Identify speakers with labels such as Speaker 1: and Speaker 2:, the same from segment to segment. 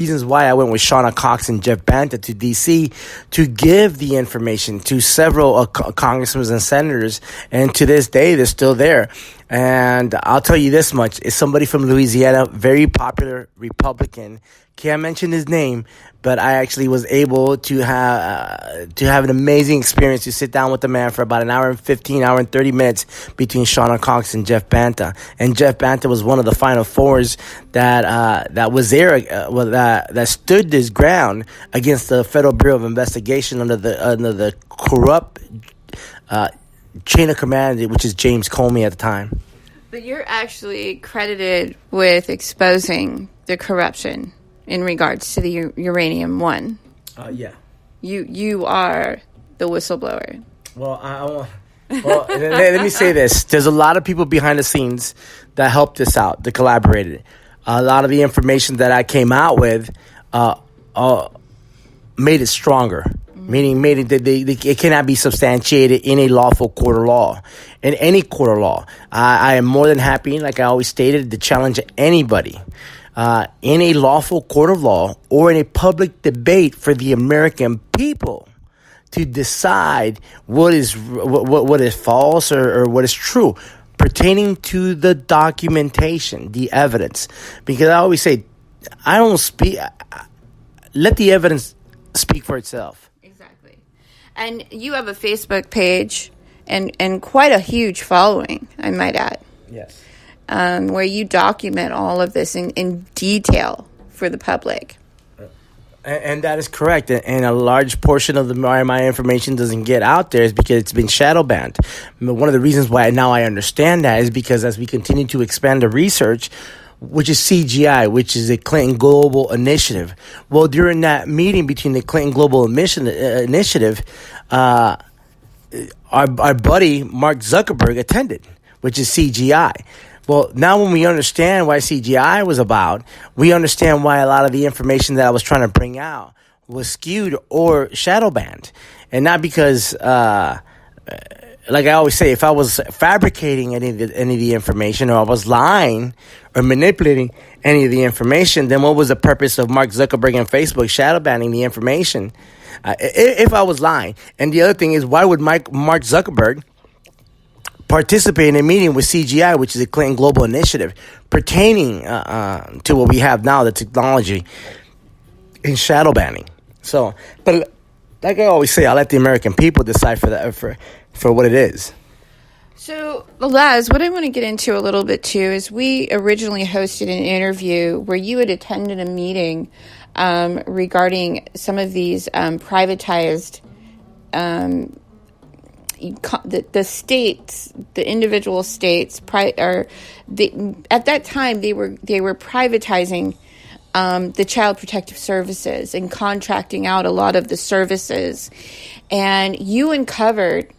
Speaker 1: reasons why I went with Shauna Cox and Jeff Banta to D.C. to give the information to several congressmen and senators, and to this day, they're still there. And I'll tell you this much: is somebody from Louisiana, very popular Republican. Can't mention his name, but I actually was able to have an amazing experience to sit down with the man for about an hour and 30 minutes between Shauna Cox and Jeff Banta. And Jeff Banta was one of the final fours that was there, that stood his ground against the Federal Bureau of Investigation under the corrupt chain of command, which is James Comey at the time.
Speaker 2: But you're actually credited with exposing the corruption in regards to the uranium one.
Speaker 1: Yeah.
Speaker 2: You are the whistleblower.
Speaker 1: Well, let me say this. There's a lot of people behind the scenes that helped us out, that collaborated. A lot of the information that I came out with made it stronger. Meaning that it cannot be substantiated in a lawful court of law. In any court of law. I am more than happy, like I always stated, to challenge anybody in a lawful court of law or in a public debate for the American people to decide what is false or what is true pertaining to the documentation, the evidence. Because I always say, I don't speak. Let the evidence speak for itself.
Speaker 2: Exactly. And you have a Facebook page and quite a huge following, I might add.
Speaker 1: Yes.
Speaker 2: Where you document all of this in detail for the public.
Speaker 1: And that is correct. And a large portion of my information doesn't get out there is because it's been shadow banned. One of the reasons why now I understand that is because as we continue to expand the research, which is CGI, which is a Clinton Global Initiative. Well, during that meeting between the Clinton Global Initiative, our buddy Mark Zuckerberg attended, which is CGI. Well, now when we understand why CGI was about, we understand why a lot of the information that I was trying to bring out was skewed or shadow banned. And not because, like I always say, if I was fabricating any of the information, or I was lying or manipulating any of the information, then what was the purpose of Mark Zuckerberg and Facebook shadow banning the information? If I was lying. And the other thing is, why would Mark Zuckerberg participate in a meeting with CGI, which is a Clinton Global Initiative, pertaining to what we have now, the technology in shadow banning? So, but like I always say, I let the American people decide for that, for what it is.
Speaker 2: So, Laz, what I want to get into a little bit too is we originally hosted an interview where you had attended a meeting regarding some of these privatized the states, the individual states, at that time they were privatizing the Child Protective Services and contracting out a lot of the services, and you uncovered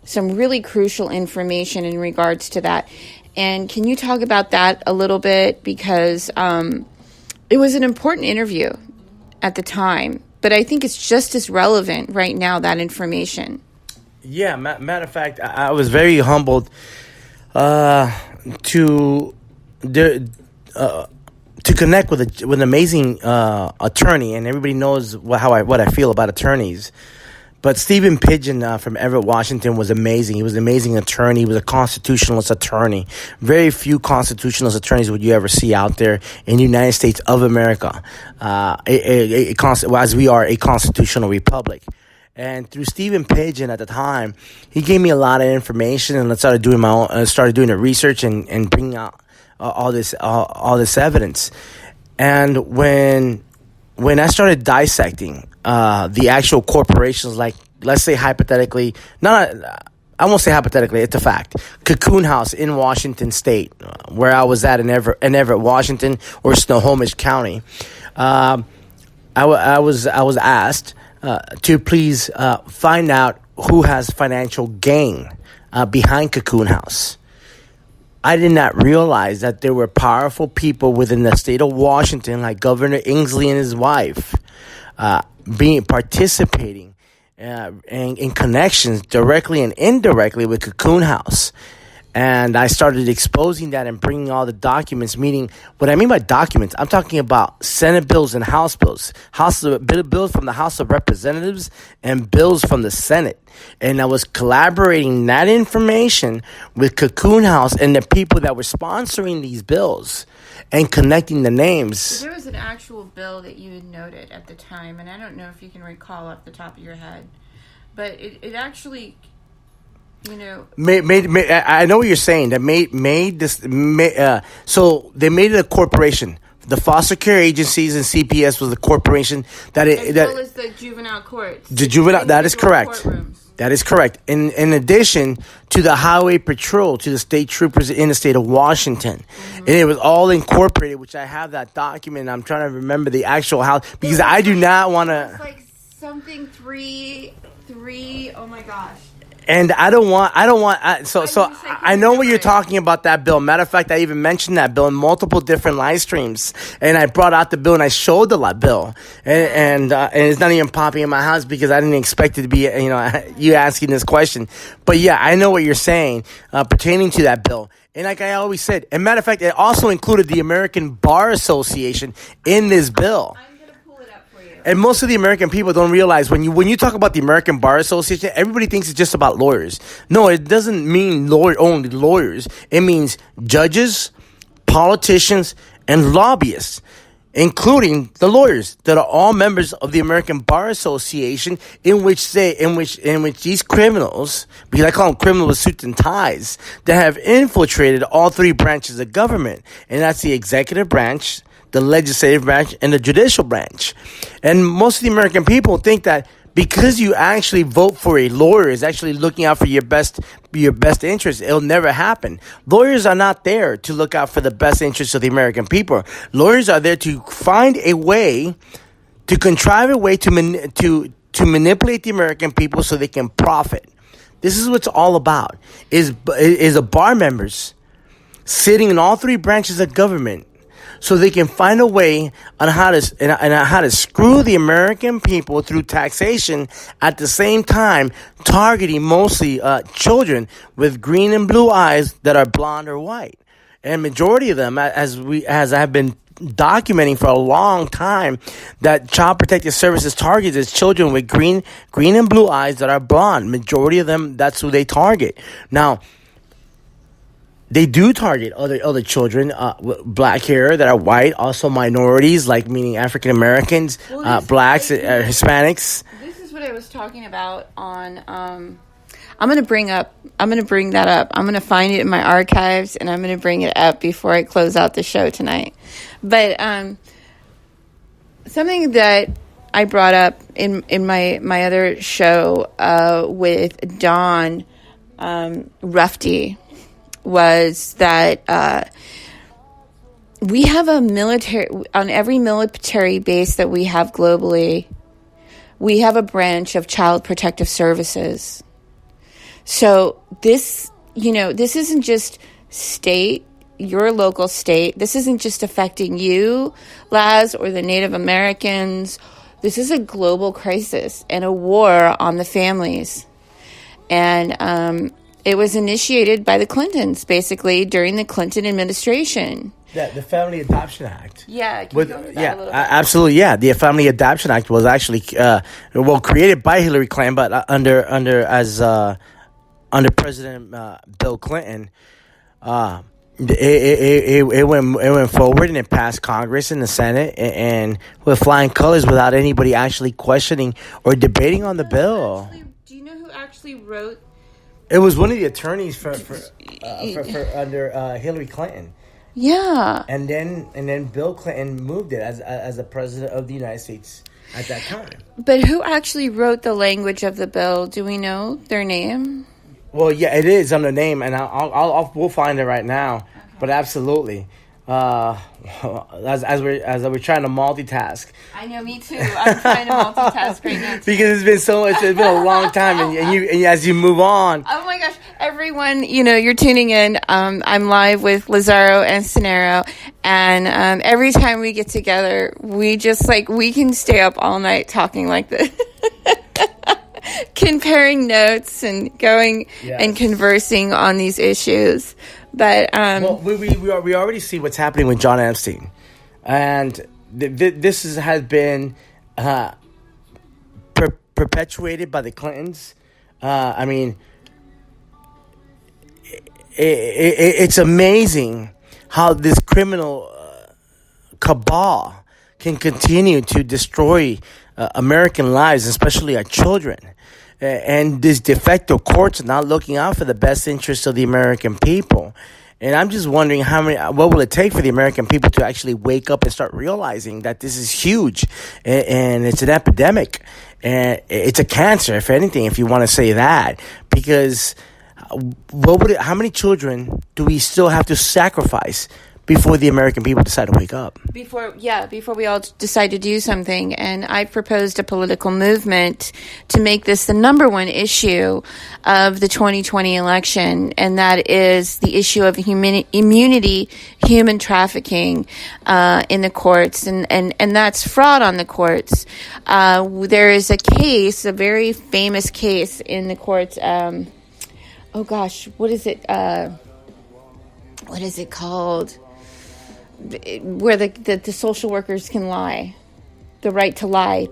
Speaker 2: some really crucial information in regards to that. And can you talk about that a little bit, because it was an important interview at the time, but I think it's just as relevant right now, that information.
Speaker 1: Yeah, matter of fact, I was very humbled to connect with an amazing attorney, and everybody knows what I feel about attorneys. But Stephen Pidgeon from Everett, Washington was amazing. He was an amazing attorney. He was a constitutionalist attorney. Very few constitutionalist attorneys would you ever see out there in the United States of America, as we are a constitutional republic. And through Stephen Pidgeon at the time, he gave me a lot of information, and I started doing the research and bringing out all this evidence. And when I started dissecting the actual corporations, like, let's say hypothetically, I won't say hypothetically, it's a fact, Cocoon House in Washington State, where I was at in Everett, Washington, or Snohomish County, I was asked to please find out who has financial gain behind Cocoon House. I did not realize that there were powerful people within the state of Washington, like Governor Inslee and his wife, participating in connections directly and indirectly with Cocoon House. And I started exposing that and bringing all the documents, meaning what I mean by documents, I'm talking about Senate bills and House bills, bills from the House of Representatives and bills from the Senate. And I was collaborating that information with Cocoon House and the people that were sponsoring these bills and connecting the names.
Speaker 2: So there was an actual bill that you had noted at the time, and I don't know if you can recall off the top of your head, but it actually...
Speaker 1: I know what you're saying. That made this. So they made it a corporation. The foster care agencies and CPS was a corporation that
Speaker 2: as well as the juvenile courts.
Speaker 1: The juvenile. That is correct. That is correct. In addition to the highway patrol, to the state troopers in the state of Washington, and it was all incorporated. Which I have that document. I'm trying to remember the actual house because I do not want to.
Speaker 2: It's like something three. Oh my gosh.
Speaker 1: And I know what you're talking about, that bill. Matter of fact, I even mentioned that bill in multiple different live streams. And I brought out the bill and I showed the bill. And it's not even popping in my house because I didn't expect it to be, you asking this question. But yeah, I know what you're saying pertaining to that bill. And like I always said, and matter of fact, it also included the American Bar Association in this bill. And most of the American people don't realize when you talk about the American Bar Association, everybody thinks it's just about lawyers. No, it doesn't mean only lawyers. It means judges, politicians, and lobbyists, including the lawyers that are all members of the American Bar Association, in which these criminals, because I call them criminals with suits and ties, that have infiltrated all three branches of government, and that's the executive branch, the legislative branch, and the judicial branch. And most of the American people think that because you actually vote for a lawyer is actually looking out for your best interest, it'll never happen. Lawyers are not there to look out for the best interests of the American people. Lawyers are there to find a way, to contrive a way to manipulate the American people so they can profit. This is what it's all about, is a bar members sitting in all three branches of government so they can find a way on how to screw the American people through taxation, at the same time targeting mostly children with green and blue eyes that are blonde or white. And majority of them, as I've been documenting for a long time, that Child Protective Services targets is children with green and blue eyes that are blonde. Majority of them, that's who they target. Now, they do target other children, black hair that are white, also minorities, like meaning African Americans, blacks, Hispanics.
Speaker 2: This is what I was talking about on. I'm going to bring that up. I'm going to find it in my archives, and I'm going to bring it up before I close out the show tonight. But something that I brought up in my other show with Dawn Rufty was that we have a military, on every military base that we have globally, we have a branch of Child Protective Services. So this isn't just your local state. This isn't just affecting you, Laz, or the Native Americans. This is a global crisis and a war on the families. And it was initiated by the Clintons, basically, during the Clinton administration.
Speaker 1: Yeah, the Family Adoption Act.
Speaker 2: Yeah, can you go into that a little bit?
Speaker 1: Absolutely. Yeah, the Family Adoption Act was actually created by Hillary Clinton, but under President Bill Clinton. It went forward and it passed Congress and the Senate and with flying colors without anybody actually questioning or debating on the bill.
Speaker 2: Do you know who actually wrote?
Speaker 1: It was one of the attorneys for under Hillary Clinton.
Speaker 2: Yeah.
Speaker 1: And then Bill Clinton moved it as the president of the United States at that time.
Speaker 2: But who actually wrote the language of the bill? Do we know their name?
Speaker 1: Well, yeah, it is on the name, and we'll find it right now. Okay. But absolutely, as we're trying to multitask.
Speaker 2: I know, me too. I'm trying to multitask right now too.
Speaker 1: Because it's been a long time, and you as you move on.
Speaker 2: Oh my gosh, everyone! You're tuning in. I'm live with Lazaro Ecenarro, and every time we get together, we just we can stay up all night talking like this. comparing notes and going and conversing on these issues. But
Speaker 1: well, we already see what's happening with John Epstein, and this has been perpetuated by the Clintons. I mean, it's amazing how this criminal cabal can continue to destroy American lives, especially our children. And these de facto courts are not looking out for the best interests of the American people. And I'm just wondering what will it take for the American people to actually wake up and start realizing that this is huge and it's an epidemic and it's a cancer, if anything, if you want to say that, because how many children do we still have to sacrifice before the American people decide to wake up?
Speaker 2: Before we all decide to do something. And I proposed a political movement to make this the number one issue of the 2020 election, and that is the issue of immunity, human trafficking in the courts, and that's fraud on the courts. There is a case, a very famous case in the courts. Oh gosh, what is it? What is it called? Where the social workers can lie, the right to lie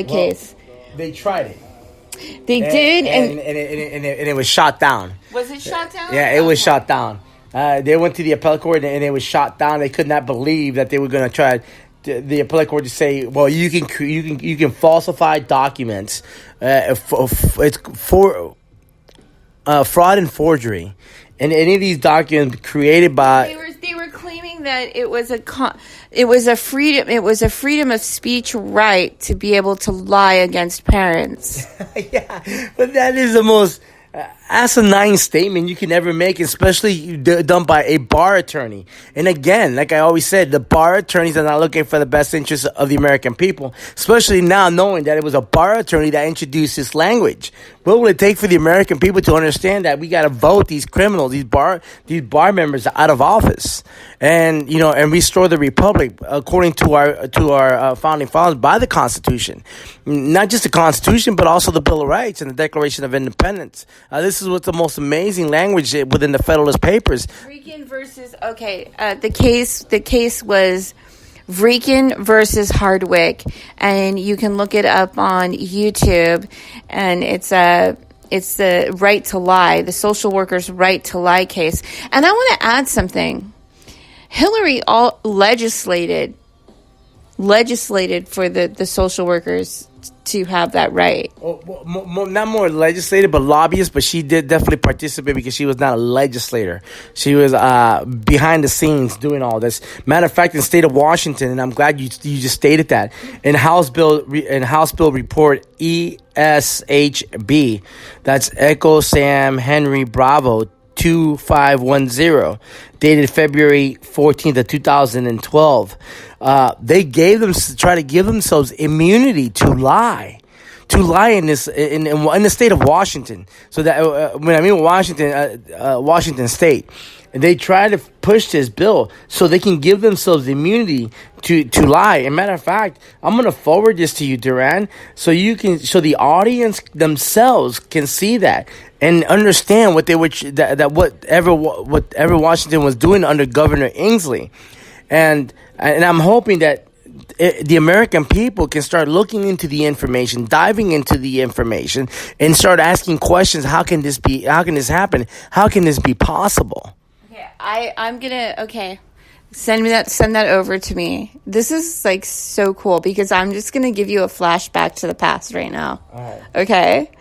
Speaker 2: case.
Speaker 1: They tried it.
Speaker 2: They did,
Speaker 1: and it was shot down.
Speaker 2: Was it shot down?
Speaker 1: Yeah, it was shot down. They went to the appellate court and it was shot down. They could not believe that they were going to try the appellate court to say, well, you can falsify documents. It's for fraud and forgery, and any of these documents created by
Speaker 2: they were claiming that it was a freedom of speech right to be able to lie against parents.
Speaker 1: Yeah, but that is the most asinine statement you can ever make, especially done by a bar attorney. And again, like I always said, the bar attorneys are not looking for the best interests of the American people, especially now knowing that it was a bar attorney that introduced this language. What will it take for the American people to understand that we got to vote these criminals, these bar members out of office, and and restore the republic according to our founding fathers by the Constitution, not just the Constitution but also the Bill of Rights and the Declaration of Independence. This is what's the most amazing language within the Federalist Papers.
Speaker 2: Vreeken versus the case was Vreeken versus Hardwick, and you can look it up on YouTube, and it's the right to lie, the social workers' right to lie case. And I want to add something. Hillary legislated for the social workers to have that right.
Speaker 1: Not more legislative, but lobbyists. But she did definitely participate because she was not a legislator. She was behind the scenes doing all this. Matter of fact, in the state of Washington, and I'm glad you just stated that, in House Bill Report ESHB, that's Echo Sam Henry Bravo 2510, dated February 14th of 2012. They try to give themselves immunity to lie in this in the state of Washington. So that when I mean Washington State, they try to push this bill so they can give themselves immunity to lie. And matter of fact, I'm going to forward this to you, Duran, so the audience themselves can see that and understand what whatever Washington was doing under Governor Inslee. And I'm hoping that the American people can start looking into the information, diving into the information, and start asking questions. How can this be? How can this happen? How can this be possible?
Speaker 2: Okay, send that over to me. This is like so cool because I'm just gonna give you a flashback to the past right now.
Speaker 1: All right.
Speaker 2: Okay.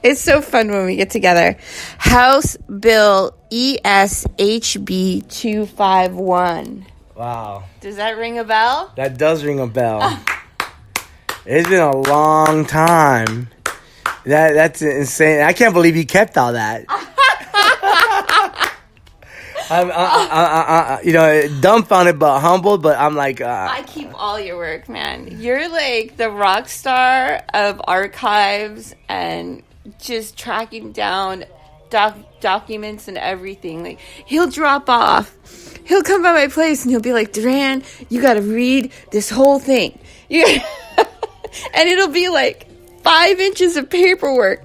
Speaker 2: It's so fun when we get together. House Bill ESHB 251.
Speaker 1: Wow.
Speaker 2: Does that ring a bell?
Speaker 1: That does ring a bell. It's been a long time. That's insane. I can't believe you kept all that. I'm dumbfounded but humbled, but I'm like...
Speaker 2: I keep all your work, man. You're like the rock star of archives and just tracking down documents and everything. Like, he'll drop off. He'll come by my place and he'll be like, Duran, you got to read this whole thing. And it'll be like 5 inches of paperwork.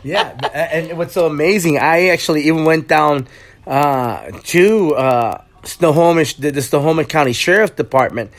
Speaker 1: Yeah, and what's so amazing, I actually even went down to the Snohomish County Sheriff's Department